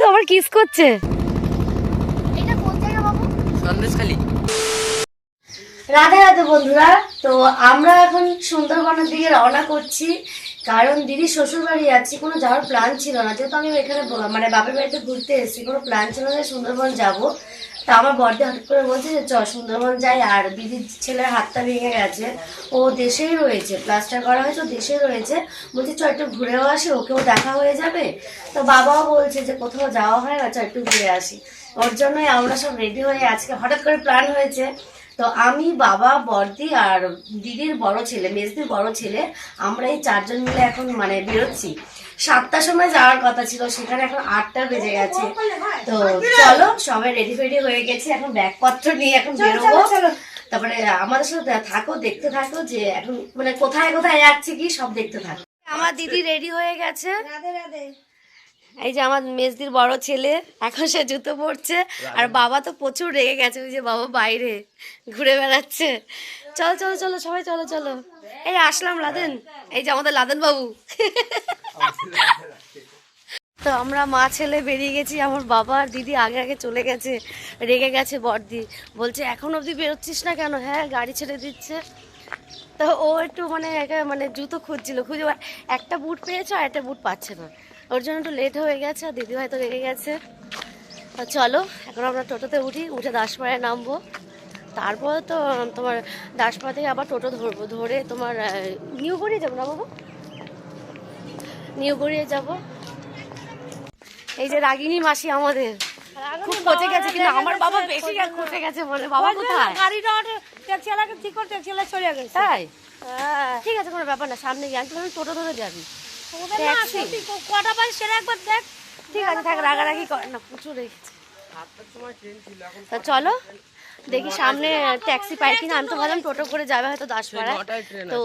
আবার কিস করছে। রাধে রাধে বন্ধুরা। তো আমরা এখন সুন্দরবনের দিকে রওনা করছি, কারণ দিদি শ্বশুর বাড়ি যাচ্ছি। কোনো যাওয়ার প্ল্যান ছিল না, যেহেতু আমি এখানে মানে বাপের বাড়িতে ঘুরতে এসেছি, কোনো প্ল্যান ছিল না যে সুন্দরবন যাবো। তা আমার বড়দি হঠাৎ করে বলছে যে চ সুন্দরবন যাই। আর দিদির ছেলের হাতটা ভেঙে গেছে, ও দেশেই রয়েছে, প্লাস্টার করা হয়েছে, ও দেশেই রয়েছে। বলছি চ একটু ঘুরেও আসি, ওকেও দেখা হয়ে যাবে। তো বাবাও বলছে যে কোথাও যাওয়া হয় না, চ একটু ঘুরে আসি। ওর জন্যই আমরা সব রেডি হয়ে আজকে হঠাৎ করে প্ল্যান হয়েছে। তো আমি, বাবা, বড়দি আর দিদির বড় ছেলে, মেজদির বড় ছেলে, আমরা এই চারজন মিলে এখন মানে বেরোচ্ছি। 7টার সময় যাওয়ার কথা ছিল, সেখানে এখন 8টা বেজে গেছে। তো চলো, সবাই রেডি ফেডি হয়ে গেছে, এখন ব্যাগপত্র নিয়ে এখন বেরোবো। তারপরে আমাদের সাথে থাকো, দেখতে থাকো যে এখন মানে কোথায় কোথায় যাচ্ছে কি সব দেখতে থাকো। আমার দিদি রেডি হয়ে গেছে। এই যে আমার মেজদির বড় ছেলে, এখন সে জুতো পরছে। আর বাবা তো প্রচুর রেগে গেছে, ওই যে বাবা বাইরে ঘুরে বেড়াচ্ছে। চলো চলো চলো সবাই, চলো চলো। এই আসলাম লাদেন, এই যে আমাদের লাদেন বাবু। তো আমরা মা ছেলে বেরিয়ে গেছি। আমার বাবা আর দিদি আগে আগে চলে গেছে, রেগে গেছে বড়দি, বলছে এখন অবধি বেরোচ্ছিস না কেন? হ্যাঁ, গাড়ি ছেড়ে দিচ্ছে। তো ও একটু মানে জুতো খুঁজছিল, খুঁজে একটা বুট পেয়েছে আর একটা বুট পাচ্ছে না, ওর জন্য একটু লেট হয়ে গেছে। আর দিদি হয়তো রেগে গেছে। চলো এখন আমরা টোটোতে উঠে দাসপাড়ায় নামবো। তারপর তো তোমার দাসপাড়া থেকে আবার টোটো ধরবো, ধরে তোমার নিউ গড়িয়ে যাবো না বাবু, নিউ গড়িয়ে যাবো। এই যে রাগিনী মাসি আমাদের খুব খচে গেছে, কিন্তু আমার বাবা বেশি খচে গেছে বলে। বাবা কোথায়? গাড়িটা ট্যাক্সি চালাকে ঠিক করে ট্যাক্সি চালা চলে গেছে। তাই? ঠিক আছে, কোনো ব্যাপার না, সামনে গিয়ে আমি টোটো ধরে যাবি। কটা বাজে সেটা একবার দেখ। ঠিক আছে, থাক, রাগারাগি কর না, প্রচুর রেখেছে। তা চলো দেখি সামনে ট্যাক্সি পাই কিনা। আমি তো ভাবলাম টোটো করে যাবে হয়তো দাসপাড়ায়, তো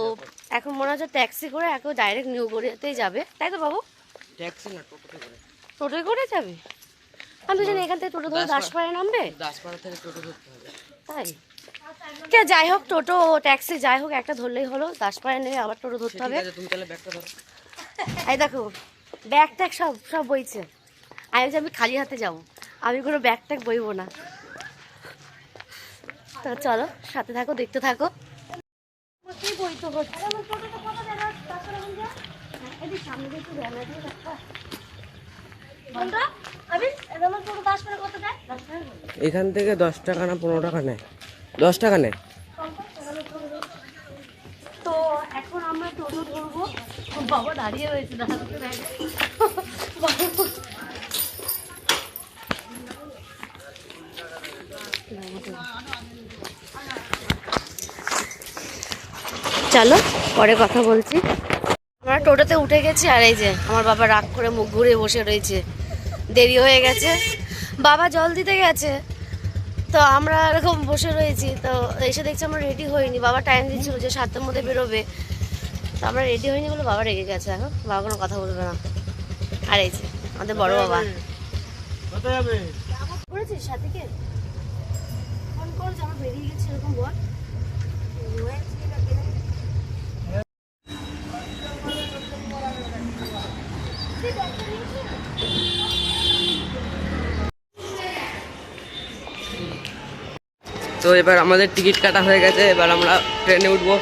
এখন মনে হচ্ছে ট্যাক্সি করে এখন ডাইরেক্ট নিউ গড়িয়াতেই যাবে, তাই তো বাবু? ট্যাক্সি না, টোটোতে করে। টোটোয় করে যাবে? আমি তো জানি এখান থেকে টোটো ধরে দাসপাড়ায় নামবে। দাসপাড়া থেকে টোটো ধরতে হবে। তাই? কে যাই হোক, টোটো ট্যাক্সি যাই হোক একটা ধরলেই হলো। দাসপাড়ায় নেমে আবার টোটো ধরতে হবে। তুমি তাহলে ব্যাগটা ধরো। এই দেখো ব্যাগ ট্যাগ সব সব বইছে। আমি খালি হাতে যাবো, আমি কোনো ব্যাগ ট্যাগ বইবো না। তো চলো সাথে থাকো, দেখতে থাকো। কি বইতে হচ্ছে? এখান থেকে 10 টাকা না 15 টাকা নেয়, 10 টাকা নেয়। তো এখন আমরা টোটো ধরবো। বাবা দাঁড়িয়ে রয়েছে, চলো পরে কথা বলছি। আমরা টোটোতে উঠে গেছি, আর এই যে আমার বাবা রাগ করে মুখ ঘুরে বসে রয়েছে, দেরি হয়ে গেছে। বাবা জল দিতে গেছে, তো আমরা এরকম বসে রয়েছি। তো এসে দেখছি আমরা রেডি হইনি, বাবা টাইম দিচ্ছিল যে 7টার মধ্যে বেরোবে। তো আমরা রেডি হইনি বলে বাবা রেগে গেছে। এখন বাবা কোনো কথা বলবে না। আর এই যে আমাদের বড় বাবা করেছিস সাথীকে ফোন কর যে আমরা বেরিয়ে গেছি, এরকম বল। তো এবার আমাদের টিকিট কাটা হয়ে গেছে, এবার আমরা ট্রেনে উঠবো।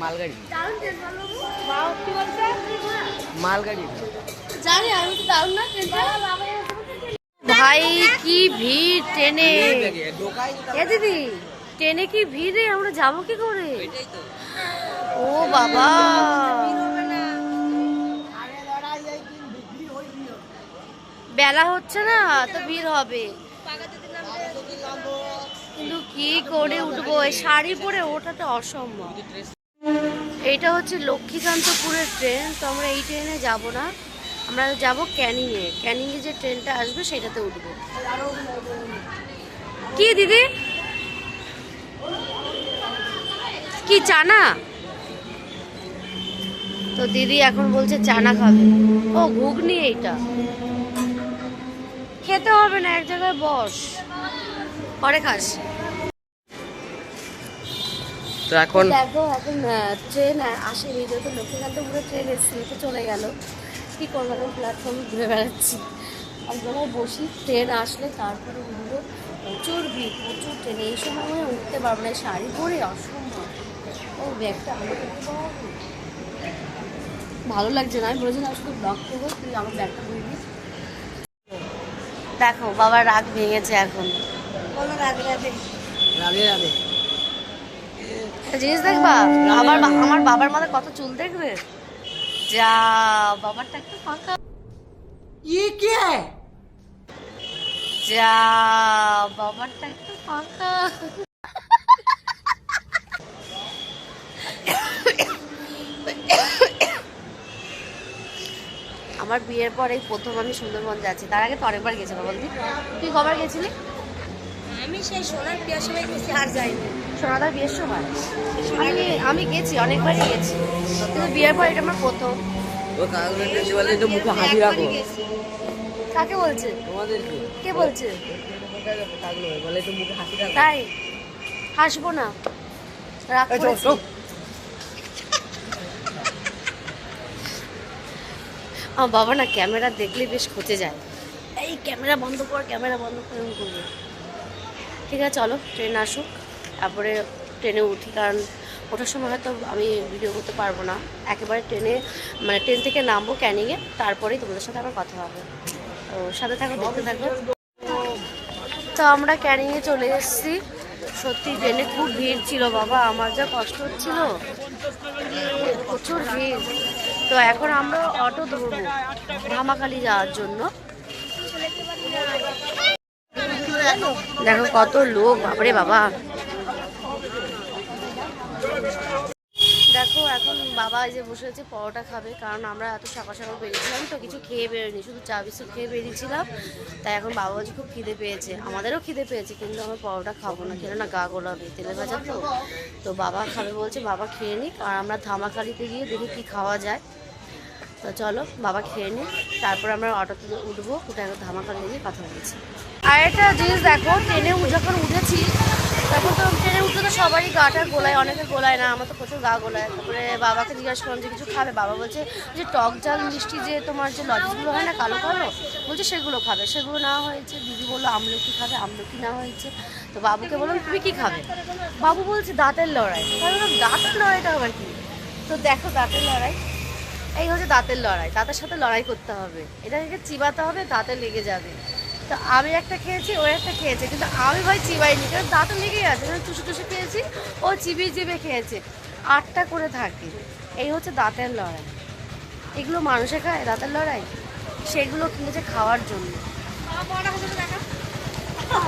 মালগাড়ি, মালগাড়ি জানি আমি তো দারুণ না। ভাই কি ভিড় ট্রেনে! এ দিদি, ট্রেনে কি ভিড় রে, আমরা যাবো কি করে? ও বাবা, বেলা হচ্ছে না তো ভিড় হবে, কিন্তু কি করে উঠবো? শাড়ি পরে ওঠাটা অসম্ভব। এইটা হচ্ছে লক্ষ্মীকান্তপুরের ট্রেন, তো আমরা এই ট্রেনে যাব না, আমরা যাব ক্যানিংয়ে। ক্যানিংয়ে যে ট্রেনটা আসবে সেটাতে উঠবো। কি দিদি, কি চানা? তো দিদি এখন বলছে চানা খাবে। ও ঘুগনি, এইটা খেতে হবে না, এক জায়গায় বস, পরে খাস। তো এখন দেখো এখন ট্রেন আসেনি, যেহেতু লক্ষ্মীকান্তপুরে ট্রেন এসেছিল তো চলে গেল, কি করবো এখন প্ল্যাটফর্মে ঘুরে বেড়াচ্ছি। এক জায়গায় বসি, ট্রেন আসলে তারপরে উঠবো। প্রচুর ভিড়, প্রচুর ট্রেন, এই সময় আমি উঠতে পারবো না, শাড়ি পরে অসম্ভব। ও ব্যাগটা আমি করতে পারবো, ভালো লাগছে না, আমি বলেছিলাম শুধু ব্লগ করবো, তুই আমার ব্যাগটা করে দিস। দেখো বাবার রাগ ভেঙেছে এখন, বলো রাধে রাধে। রাধে রাধে। একটা জিনিস দেখবা, আমার বাবার মাথায় কত চুল দেখবে, যা বাবারটা একটু ফাঁকা, যা বাবারটা একটু ফাঁকা। আমার বিয়ের পর এই প্রথম আমি সুন্দরবন যাচ্ছি, তার আগে তো অনেকবার গেছিলাম। বলতি তুই কবার গেছিলি? আমি সেই সোনার বিয়ের সময় গেছি, আর যাইনি। সোনাদার বিয়ের সময় আমি গেছি, অনেকবারই গেছি, কিন্তু বিয়ের পর এটা আমার প্রথম। ও কাগজে বলে তো মুখে হাসি রাখো। কাকে বলছে? তোমাদেরকে। কে বলছে? থাকলো বলে তো মুখে হাসি রাখো। তাই হাসবো না, রাগ করেছি। আমার বাবা না ক্যামেরা দেখলে বেশ খচে যায়, এই ক্যামেরা বন্ধ কর, ক্যামেরা বন্ধ করে এরকম করবে। ঠিক আছে চলো ট্রেন আসুক, তারপরে ট্রেনে উঠি, কারণ ওঠার সময় হয়তো আমি ভিডিও করতে পারবো না। একেবারে ট্রেনে মানে ট্রেন থেকে নামবো ক্যানিংয়ে, তারপরেই তোমাদের সাথে আমার কথা হবে। তো সাথে থাকো, দেখতে থাকো। তো আমরা ক্যানিংয়ে চলে এসেছি। সত্যি ট্রেনে খুব ভিড় ছিল বাবা, আমার যা কষ্ট হচ্ছিল, প্রচুর ভিড়। তো এখন আমরা অটো ধরবো ধামাখালি যাওয়ার জন্য। দেখো কত লোক, বাবারে বাবা। দেখো এখন বাবা এই যে বসে আছে, পরোটা খাবে, কারণ আমরা এত সকাল সকাল বেরিয়েছিলাম তো কিছু খেয়ে বেরোয়নি, শুধু চা বিস্কুট খেয়ে বেরিয়েছিলাম। তাই এখন বাবা বলছে খুব খিদে পেয়েছে, আমাদেরও খিদে পেয়েছে, কিন্তু আমরা পরোটা খাবো না, খেলে না গা গোলাবে, তেলে ভাজা তো। তো বাবা খাবে বলছে, বাবা খেয়ে নিক, আর আমরা ধামাখালিতে গিয়ে দেখি কি খাওয়া যায়। তো চলো বাবা খেয়ে নিক, তারপর আমরা অটোতে উঠবো, উঠে এখন ধামাখালি গিয়ে কথা বলছি। আর একটা জিনিস দেখো, ট্রেনে যখন উঠেছি তখন তো ট্রেনে উঠতে তো সবারই গাটা গোলায়, অনেকে গোলায় না, আমার তো প্রচুর গা গোলায়। তারপরে বাবাকে জিজ্ঞাসা করলাম যে কিছু খাবে, বাবা বলছে যে টক ঝাল মিষ্টি যে তোমার যে লজেসগুলো হয় না কালো কালো, বলছে সেগুলো খাবে, সেগুলো নেওয়া হয়েছে। দিদি বললো আমলকি খাবে, আমলকি নেওয়া হয়েছে। তো বাবুকে বললাম তুমি কি খাবে, বাবু বলছে দাঁতের লড়াই। তাহলে দাঁতের লড়াইটা আবার কি? তো দেখো দাঁতের লড়াই, এই হচ্ছে দাঁতের লড়াই, দাঁতের সাথে লড়াই করতে হবে, এটাকে চিবাতে হবে, দাঁতে লেগে যাবে। তো আমি একটা খেয়েছি, ও একটা খেয়েছে, কিন্তু আমি ভাই চিবাইনি, কারণ দাঁতে লেগেই আছে, চুষে চুষে খেয়েছি, ও চিবিয়ে চিবিয়ে খেয়েছে। 8টা করে থাকে, এই হচ্ছে দাঁতের লড়াই। এগুলো মানুষে খায় দাঁতের লড়াই, সেগুলো কিনেছে খাওয়ার জন্য।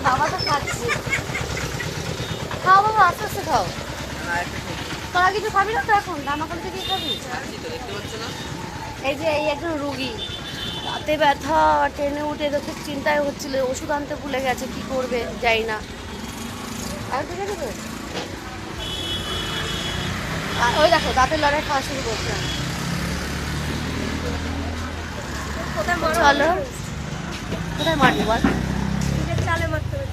বাবা তো খাচ্ছে, খাও বাবা, আস্তে আস্তে খাও। তোরা কিছু খাবি না তো এখন, ধামাখালিতে কি খাবি? এই যে এই একজন রুগী, রাতে ব্যথা, ট্রেনে উঠে তো খুব চিন্তায় হচ্ছিল, ওষুধ আনতে ভুলে গেছে, কি করবে যাই না। আর ঠিক আছে তো, ওই দেখো দাঁতের লড়াই খাওয়া শুরু করছে। চলো কোথায় মারবি বল, চালে মারতে হবে।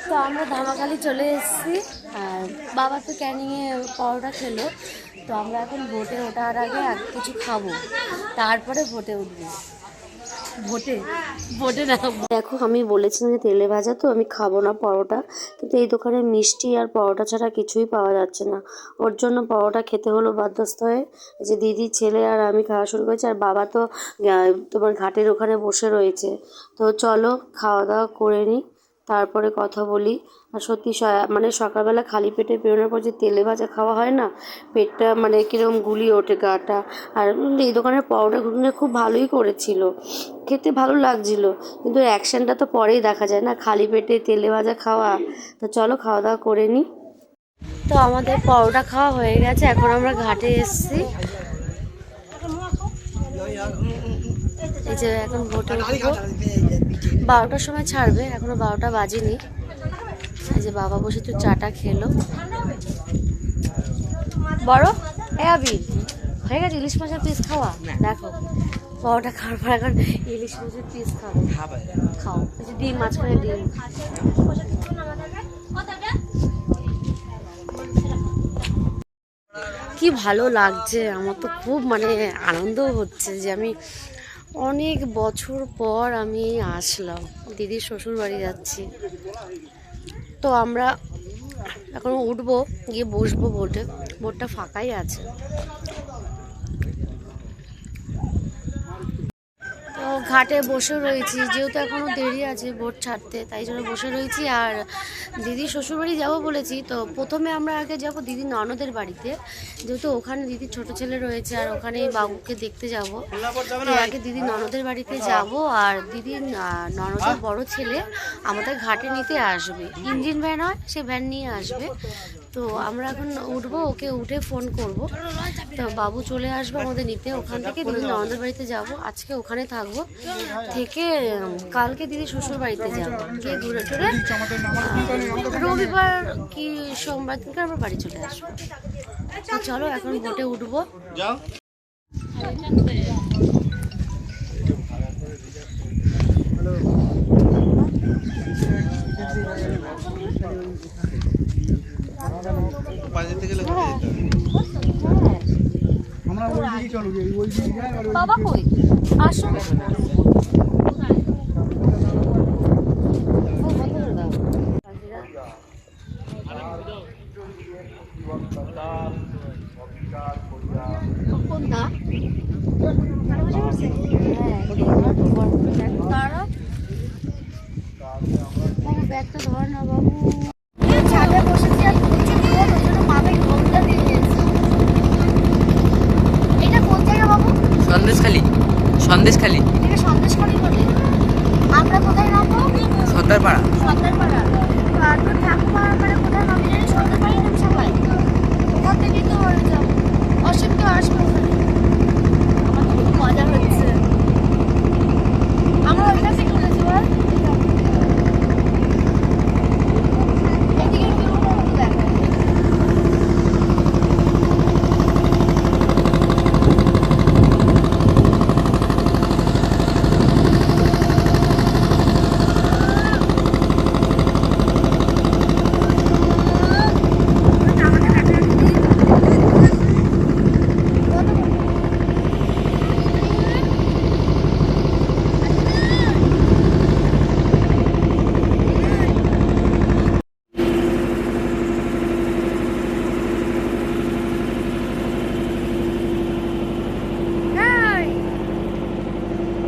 তো আমরা ধামাখালি চলে এসেছি, আর বাবা তো ক্যানিংয়ে পরোটা খেলো। তো আমরা এখন বোটে ওঠার আগে কিছু খাবো, তারপরে বোটে উঠবো। ভোটে ভোটে না। দেখো আমি বলেছিলাম যে তেলে ভাজা তো আমি খাবো না পরোটা, কিন্তু এই দোকানে মিষ্টি আর পরোটা ছাড়া কিছুই পাওয়া যাচ্ছে না। ওর জন্য পরোটা খেতে হলো বাধ্যস্থ হয়ে। এই যে দিদি, ছেলে আর আমি খাওয়া শুরু করেছি, আর বাবা তো তোমার ঘাটের ওখানে বসে রয়েছে। তো চলো খাওয়া দাওয়া করে নিই, তারপরে কথা বলি। আর সত্যি মানে সকালবেলা খালি পেটে বেরোনোর পর যে তেলে ভাজা খাওয়া হয় না, পেটটা মানে কীরকম গুলিয়ে ওঠে গাটা। আর এই দোকানের পরোটা ঘুগনি খুব ভালোই করেছিল, খেতে ভালো লাগছিল, কিন্তু অ্যাকশনটা তো পরেই দেখা যায় না, খালি পেটে তেলে ভাজা খাওয়া। তো চলো খাওয়া দাওয়া করে নিই। তো আমাদের পরোটা খাওয়া হয়ে গেছে, এখন আমরা ঘাটে এসেছি। এই যে এখন বোটে উঠবো, 12টার সময় ছাড়বে, এখনো 12টা বাজেনি। এই যে বাবা বসে একটু চাটা খেলো। বড় আবি হয়ে গেছে ইলিশ মাছের পিস খাওয়া। দেখো পরোটা খাওয়ার পর এখন ইলিশ মাছের পিস খাবো। খাও, এই যে ডিম, মাঝখানে ডিম। কি ভালো লাগছে, আমার তো খুব মানে আনন্দ হচ্ছে যে আমি অনেক বছর পর আমি আসলাম, দিদির শ্বশুর বাড়ি যাচ্ছি। তো আমরা এখন উঠবো, গিয়ে বসবো বোটে। বোটটা ফাঁকাই আছে। তো ঘাটে বসে রয়েছি, যেহেতু এখনও দেরি আছে বোট ছাড়তে, তাই জন্য বসে রয়েছি। আর দিদির শ্বশুরবাড়ি যাব বলেছি, তো প্রথমে আমরা আগে যাব দিদির ননদের বাড়িতে, যেহেতু ওখানে দিদির ছোট ছেলে রয়েছে আর ওখানে বাবুকে দেখতে যাব। তো আগে দিদির ননদের বাড়িতে যাব, আর দিদির ননদের বড় ছেলে আমাদের ঘাটে নিতে আসবে, ইঞ্জিন ভ্যান হয়, সে ভ্যান নিয়ে আসবে। তো আমরা এখন উঠবো, ওকে উঠে ফোন করব। তো বাবু চলে আসবে আমাদের নিতে। ওখান থেকে দিদি ননদের বাড়িতে যাব, আজকে ওখানে থাকবো, থেকে কালকে দিদি শ্বশুর বাড়িতে যাবো, গিয়ে ঘুরে টুরে রবিবার কি সোমবার থেকে আমরা বাড়ি চলে আসবো। তো চলো এখন বোটে উঠবো। বাবা কই আসো, ব্যাগটা ধর না বাবু। ছাদে বসেছি আর প্রচুর রোদ, ওই জন্য মাথায় ঘোমটা দিয়ে দিয়েছি। এটা কোন জায়গা বাবু? সন্দেশখালি। সন্দেশখালি, এটাকে সন্দেশখালি বলে। আমরা কোথায় নামবো? সর্দারপাড়া। সন্দেশপাড়া। আর তোর ঠাকুমা মানে কোথায় নামবি জানি? সন্দেশপাড়াই নাম সবাই, ওখান থেকেই তো যাবো। অসীম তো আসবে ওখানে। আমার খুব মজা হচ্ছে। আমরা ওইখান থেকে উঠেছি বল। এদিকে কেউ না দেখ।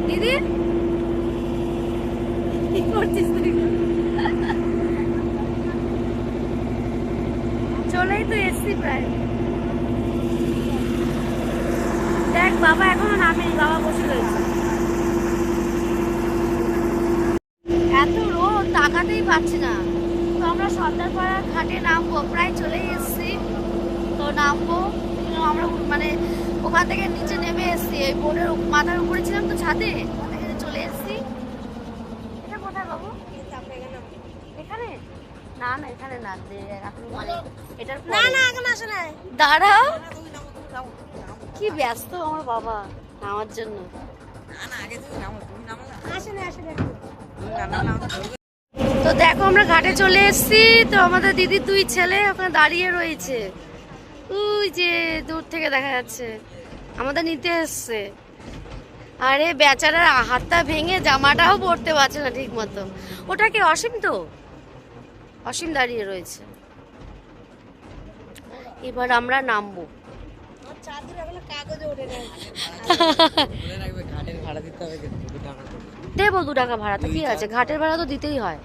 দিদি কি করছিস তুই? চলেই তো এসছি প্রায়। দেখ বাবা এখনো নামেনি, বাবা বসে রয়েছে। এত রোদ তাকাতেই পাচ্ছি না। তো আমরা সর্দারপাড়া ঘাটে নামবো, প্রায় চলেই এসছি। তো নামবো, আমরা মানে ওখান থেকে নিচে নেমে এসছি, এই বোর্ডের মাথার উপরে ছিলাম তো ছাদে, ওখান থেকে চলে এসছি। এটা কোথায় বাবু? এখানে না না, এখানে না, এখন মানে এটার না না এখন আসে না। দাঁড়াও, কি ব্যস্ত আমার বাবা নামার জন্য। তো দেখো আমরা ঘাটে চলে এসেছি। তো আমাদের দিদির দুই ছেলে ওখানে দাঁড়িয়ে রয়েছে, ওই যে দূর থেকে দেখা যাচ্ছে, আমাদের নিতে এসছে। আরে বেচারার হাতটা ভেঙে জামাটাও পরতে পারছে না ঠিক মতো। ওটা কি অসীম? তো অসীম দাঁড়িয়ে রয়েছে। এবার আমরা নামবো। দেবো 2 টাকা ভাড়া, তো কি আছে, ঘাটের ভাড়া তো দিতেই হয়,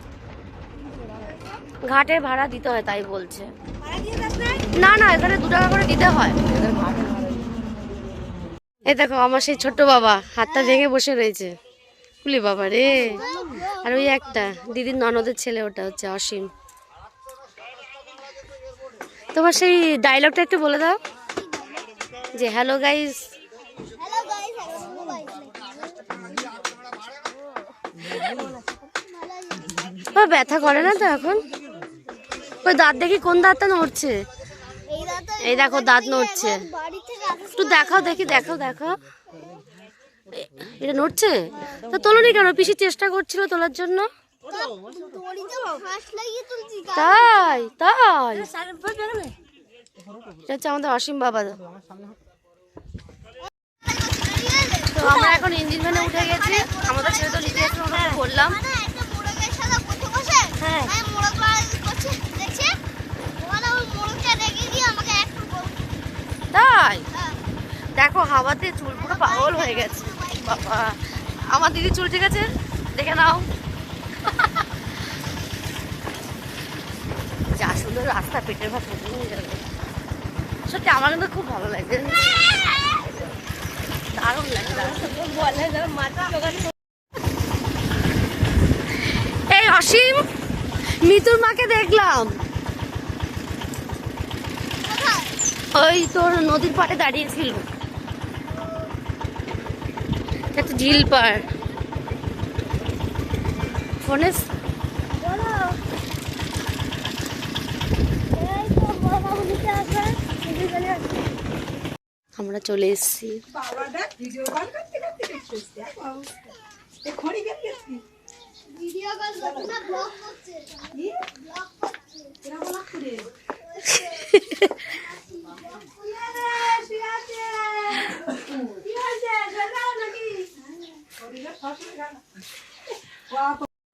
ঘাটের ভাড়া দিতে হয় তাই বলছে। না না, এখানে 2 টাকা করে দিতে হয়। এই দেখো আমার সেই ছোট্ট বাবা হাতটা ভেঙে বসে রয়েছে। কুলি বাবা রে। আর ওই একটা দিদির ননদের ছেলে, ওটা হচ্ছে অসীম। তোমার সেই ডায়লগটা একটু বলে দাও, যে হ্যালো গাইস। ব্যথা করে না তো এখন? ওই দাঁত দেখি, কোন দাঁতটা নড়ছে? এই দেখো দাঁত নড়ছে, একটু দেখাও দেখি, দেখাও দেখাও। এটা নড়ছে তো তোলনি কেন? পিসি চেষ্টা করছিল তোলার জন্য। তাই তাই, এটা হচ্ছে আমাদের অসীম বাবা। তো আমরা এখন ইঞ্জিন ভ্যানে উঠে গেছি, আমাদের ছেলে তো নিতে এসে ওটা বললাম। হ্যাঁ তাই, দেখো হাওয়াতে চুল পুরো পাগল হয়ে গেছে বাবা। আমার দিদি চুল ঠিক আছে, দেখে নাও। যা সুন্দর রাস্তা, পেটের ভাত নিয়ে যাবে। সত্যি আমার কিন্তু খুব ভালো লাগে, দারুণ লাগে। এই অসীম, মিতুর মাকে দেখলাম ওই তোর নদীর পাড়ে দাঁড়িয়েছিল, একটা ঝিল পাড়। ফোনে আমরা চলে এসেছি।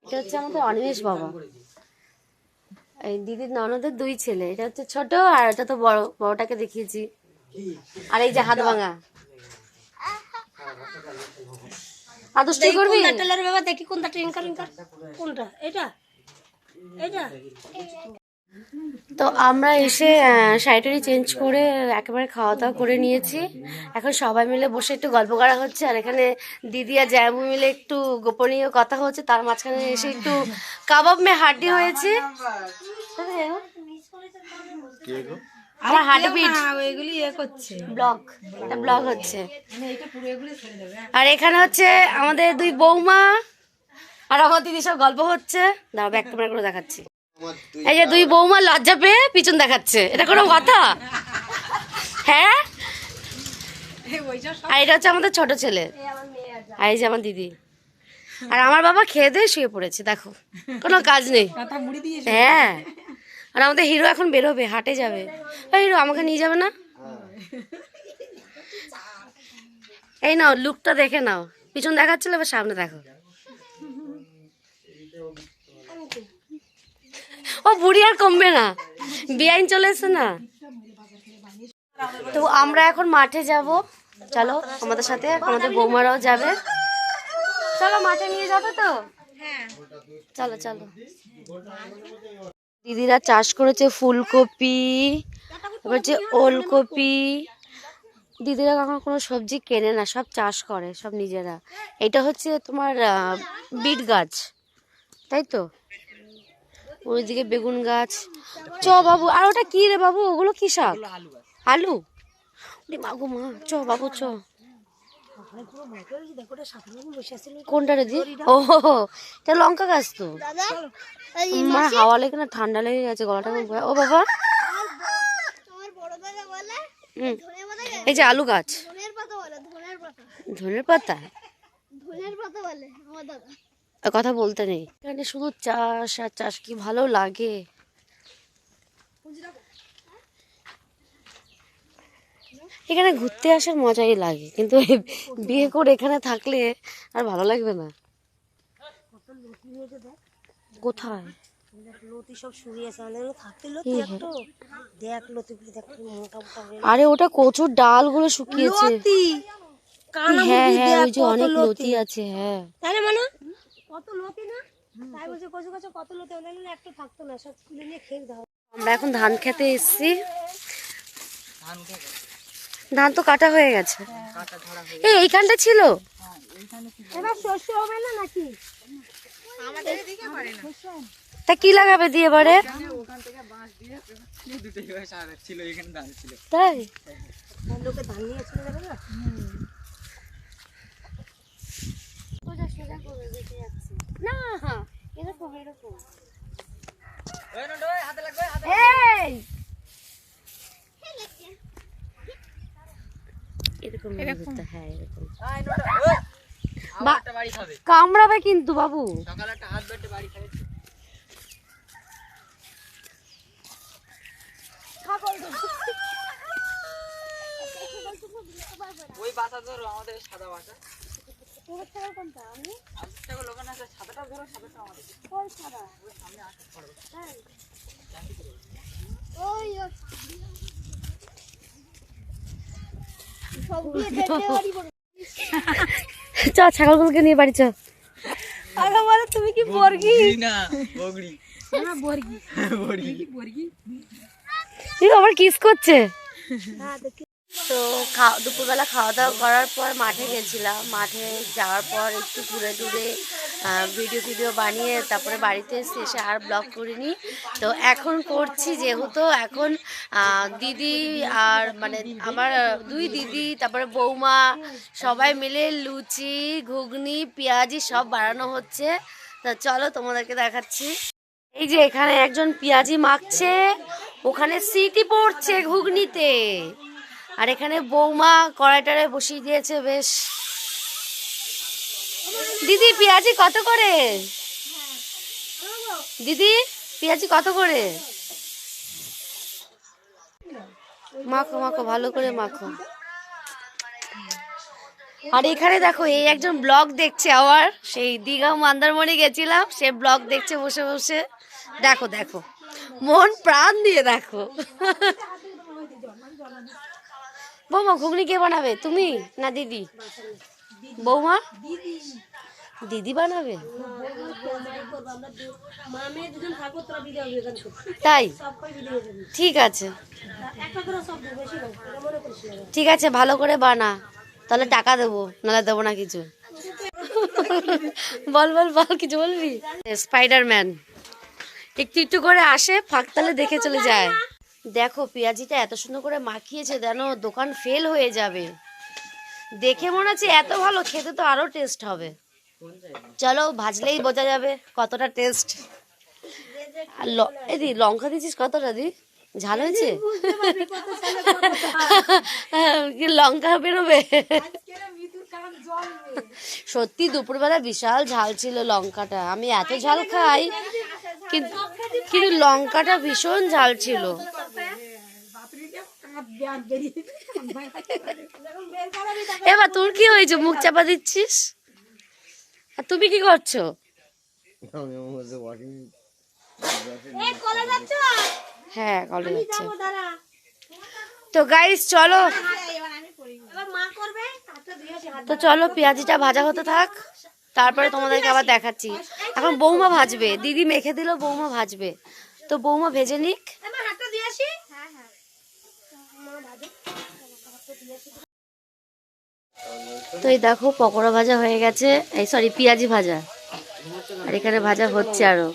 এটা হচ্ছে আমাদের অনিমেষ বাবা, এই দিদির ননদের 2 ছেলে। এটা হচ্ছে ছোট, আর এটা তো বড়, বড়টাকে দেখিয়েছি। আর এই যে হাত ভাঙা, আদুষ্টি করবি? বাবা দেখি কোনটা ট্রিঙ্কার, কোনটা এটা এটা। তো আমরা এসে শাড়িটারি চেঞ্জ করে একেবারে খাওয়া দাওয়া করে নিয়েছি। এখন সবাই মিলে বসে একটু গল্প করা হচ্ছে, আর এখানে দিদি আর জায়াবু মিলে একটু গোপনীয় কথা হচ্ছে। তার মাঝখানে এসে একটু কাবাব মে হাড্ডি হয়েছে। আমার হার্টবিট এগুলি করছে, ব্লগ হচ্ছে। আর এখানে হচ্ছে আমাদের 2 বৌমা আর আমার দিদি, সব গল্প হচ্ছে। দাঁড়াও ব্যাক ক্যামেরা করে দেখাচ্ছি। এই যে 2 বৌমা লজ্জা পেয়ে পিছন দেখাচ্ছে, এটা কোনো কথা? হ্যাঁ। আর এটা হচ্ছে আমাদের ছোট ছেলে, আর এই যে আমার দিদি। আর আমার বাবা খেয়ে দিয়ে শুয়ে পড়েছে, দেখো কোনো কাজ নেই। হ্যাঁ। আর আমাদের হিরো এখন বেরোবে, হাটে যাবে। হিরো আমাকে নিয়ে যাবে না? এই নাও লুকটা দেখে নাও, পিছন দেখাচ্ছিল, এবার সামনে দেখো। ও বুড়ি আর কমবে না, বেআইন চলে এসছে না। তো আমরা এখন মাঠে যাব, চলো আমাদের সাথে, আমাদের বৌমারাও যাবে। চলো মাঠে নিয়ে যাবে তো? চলো চলো। দিদিরা চাষ করেছে ফুলকপি, হচ্ছে ওলকপি। দিদিরা কখনো কোনো সবজি কেনে না, সব চাষ করে, সব নিজেরা। এটা হচ্ছে তোমার বিট গাছ, তাই তো? ওইদিকে বেগুন গাছ। চ বাবু, আর ওটা কি রে বাবু, ওগুলো কি শাক? আলু? মাগো মা, চ বাবু চ। কোনটা রে দি? ও এটা লঙ্কা গাছ তো। মা হাওয়া লেগে না, ঠান্ডা লেগে গেছে, গলাটা। ও বাবা, এই যে আলু গাছ, ধনের পাতা কথা বলতে নেই। এখানে শুধু চাষ আর চাষ, কি ভালো লাগে। এখানে ঘুরতে আসার মজাই লাগে, কিন্তু এই বিয়ে করে এখানে থাকলে আর ভালো লাগবে না। কোথায় লতি সব শুকিয়েছে, থাকতে লতি একটু দেখ, লতিগুলো দেখ মোটা মোটা হয়ে। আরে ওটা কচুর ডালগুলো শুকিয়েছে। লতি হ্যাঁ হ্যাঁ, ওই যে অনেক লতি আছে। হ্যাঁ তাই না, মানে কত লতি না, তাই বলছে কচু কচু কত লতি, ওদের একটু থাকতো না, সব তুলে নিয়ে খেয়ে দাও। আমরা এখন ধান খেতে এসেছি। ধান তো কাটা হয়ে গেছে। এই এইখানটা ছিল। এবার শস্য হবে না নাকি? তা কি লাগাবে দিয়ে এবারে? তাই লোকে ধান নিয়ে চলে যাবে না। না, এরকম এরকম। এরকম হ্যাঁ, এরকম কামড়াবে কিন্তু বাবু। ওই বাসা ধরো, আমাদের সাদা বাসা। চ ছাগলগুলোকে নিয়ে বাড়ি চ। আগে বলো তুমি কি বর্গি না বগড়ি, না বর্গি বগড়ি। আবার কিস করছে। হ্যাঁ দেখি। তো দুপুরবেলা খাওয়া দাওয়া করার পর মাঠে গেছিলাম। মাঠে যাওয়ার পর একটু ঘুরে টুরে ভিডিও বানিয়ে তারপরে বাড়িতে এসে আর ব্লগ করিনি। তো এখন করছি, যেহেতু এখন দিদি আর মানে আমার দুই দিদি, তারপরে বৌমা সবাই মিলে লুচি ঘুগনি পেঁয়াজি সব বানানো হচ্ছে। তো চলো তোমাদেরকে দেখাচ্ছি। এই যে এখানে একজন পেঁয়াজি মাখছে, ওখানে সিটি পড়ছে ঘুগনিতে, আর এখানে বৌমা কড়াইটারে বসিয়ে দিয়েছে বেশ। দিদি পেঁয়াজি কত করে? দিদি পেঁয়াজি কত করে? মাখো মাখো, ভালো করে মাখো। আর এখানে দেখো এই একজন ব্লগ দেখছে, আবার সেই দীঘা মন্দারমণি গেছিলাম, সে ব্লগ দেখছে বসে বসে। দেখো দেখো, মন প্রাণ দিয়ে দেখো। বৌমা ঘুগনি কে বানাবে, তুমি না দিদি? বৌমা দিদি বানাবে। তাই ঠিক আছে, ঠিক আছে, ভালো করে বানা, তাহলে টাকা দেবো, নাহলে দেবো না কিছু। বল বল বল, কিছু বলবি? স্পাইডারম্যান একটু একটু করে আসে, ফাঁকতালে দেখে চলে যায়। দেখো পেঁয়াজিটা এত সুন্দর করে মাখিয়েছে, যেন দোকান ফেল হয়ে যাবে। দেখে মনে হচ্ছে এত ভালো, খেতে তো আরো টেস্ট হবে। চলো ভাজলেই বোঝা যাবে কতটা টেস্ট। আর এদি লঙ্কা দিয়েছিস কতটা? দি ঝাল হয়েছে? লঙ্কা বেরোবে। সত্যি দুপুরবেলা বিশাল ঝাল ছিল লঙ্কাটা। আমি এত ঝাল খাই, কিন্তু লঙ্কাটা ভীষণ ঝাল ছিল। এবার তোর কি হয়েছে, মুখ চাপা দিচ্ছিস? আর তুমি কি করছো? হ্যাঁ কলে যাচ্ছে। তো গাইস চলো, তো চলো পেঁয়াজিটা ভাজা হতে থাক, তারপরে তোমাদেরকে আবার দেখাচ্ছি। এখন বৌমা ভাজবে, দিদি মেখে দিল, বৌমা ভাজবে। তো বৌমা ভেজে নিক। তো এই দেখো পকোড়া ভাজা হয়ে গেছে, এই সরি পেঁয়াজি ভাজা, আর এখানে ভাজা হচ্ছে আরো।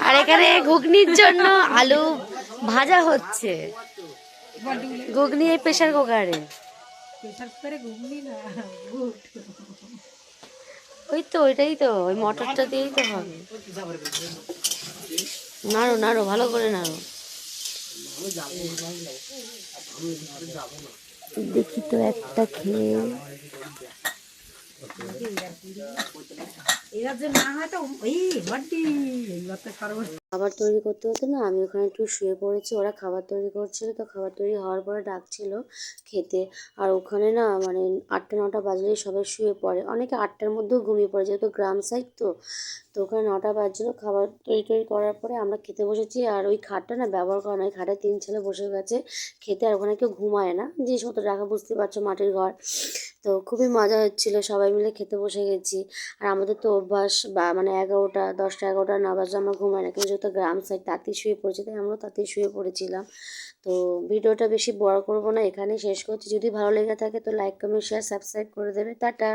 আর এখানে ঘুগনির জন্য আলু ভাজা হচ্ছে। ঘুগনি এই প্রেসার কুকারে। ওই তো ওইটাই তো, ওই মটরটা দিয়েই তো হবে। নাড়ো নাড়ো, ভালো করে নাড়ো। দেখি তো একটা খেয়ে। এরা যে না হয় তো খাবার তৈরি করতে হতে না আমি ওখানে একটু শুয়ে পড়েছি, ওরা খাবার তৈরি করছিল, তো খাবার তৈরি হওয়ার পরে ডাকছিল খেতে। আর ওখানে না মানে 8টা 9টা বাজলেই সবাই শুয়ে পড়ে, অনেকে 8টার মধ্যেও ঘুমিয়ে পড়ে, যেহেতু গ্রাম সাইড তো। তো ওখানে 9টা বাজছিলো, খাবার তৈরি তৈরি করার পরে আমরা খেতে বসেছি। আর ওই খাটটা না ব্যবহার করা নয়, খাটে 3 ছেলে বসে গেছে খেতে, আর ওখানে কেউ ঘুমায় না, জিনিসপত্র রাখা, বুঝতে পারছো মাটির ঘর। তো খুবই মজা হচ্ছিল, সবাই মিলে খেতে বসে গেছি। আর আমাদের তো অভ্যাস বা মানে 11টা 10টা 11টা না বাজলে আমরা ঘুমাই না, কিন্তু যেহেতু গ্রাম সাইড তাতেই শুয়ে পড়েছি, তাই আমরাও তাতেই শুয়ে পড়েছিলাম। তো ভিডিওটা বেশি বড় করব না, এখানেই শেষ করছি। যদি ভালো লেগে থাকে তো লাইক কমেন্ট শেয়ার সাবস্ক্রাইব করে দেবে। টাটা।